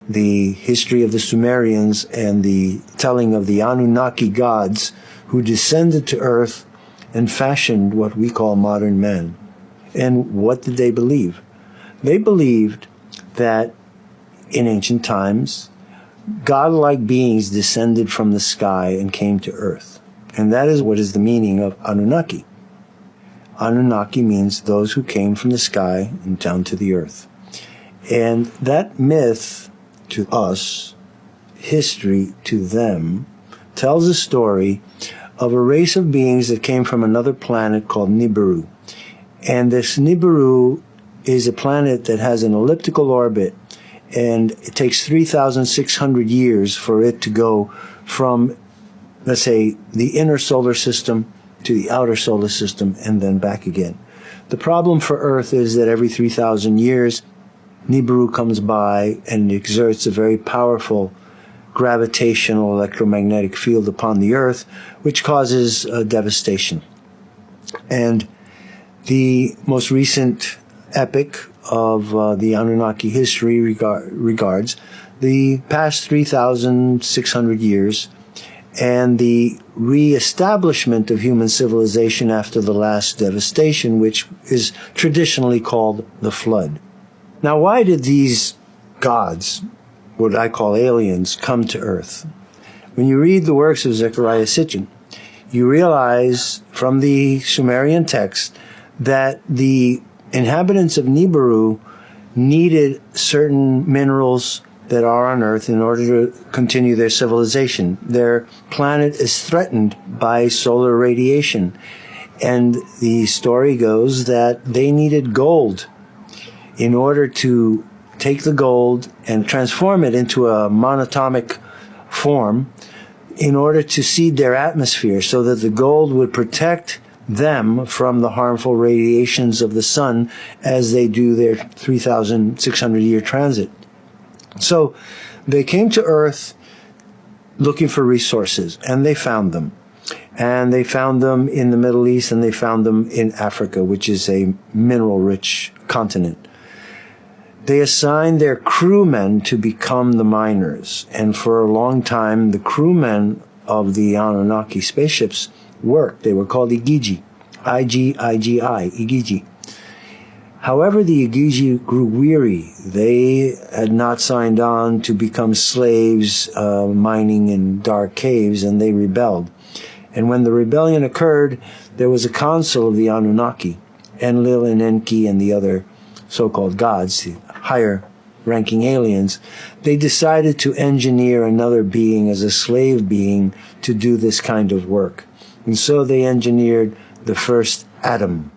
the history of the Sumerians and the telling of the Anunnaki gods who descended to Earth and fashioned what we call modern man. And what did they believe? They believed that in ancient times, godlike beings descended from the sky and came to Earth. And that is what is the meaning of Anunnaki. Anunnaki means those who came from the sky and down to the earth. And that myth to us, history to them, tells a story of a race of beings that came from another planet called Nibiru. And this Nibiru is a planet that has an elliptical orbit, and it takes 3,600 years for it to go from, let's say, the inner solar system to the outer solar system and then back again. The problem for Earth is that every 3,000 years, Nibiru comes by and exerts a very powerful gravitational electromagnetic field upon the Earth, which causes devastation. And the most recent epic of the Anunnaki history regards the past 3,600 years and the re-establishment of human civilization after the last devastation, which is traditionally called the Flood. Now, why did these gods, what I call aliens, come to Earth? When you read the works of Zecharia Sitchin, you realize from the Sumerian text that the inhabitants of Nibiru needed certain minerals that are on Earth in order to continue their civilization. Their planet is threatened by solar radiation. And the story goes that they needed gold in order to take the gold and transform it into a monatomic form in order to seed their atmosphere so that the gold would protect them from the harmful radiations of the sun as they do their 3,600 year transit. So they came to Earth looking for resources, and they found them. And they found them in the Middle East, and they found them in Africa, which is a mineral-rich continent. They assigned their crewmen to become the miners, and for a long time, the crewmen of the Anunnaki spaceships worked. They were called Igigi, I-G-I-G-I, Igigi. However, the Igigi grew weary. They had not signed on to become slaves mining in dark caves, and they rebelled. And when the rebellion occurred, there was a council of the Anunnaki, Enlil and Enki and the other so-called gods, the higher-ranking aliens. They decided to engineer another being as a slave being to do this kind of work. And so they engineered the first Adam.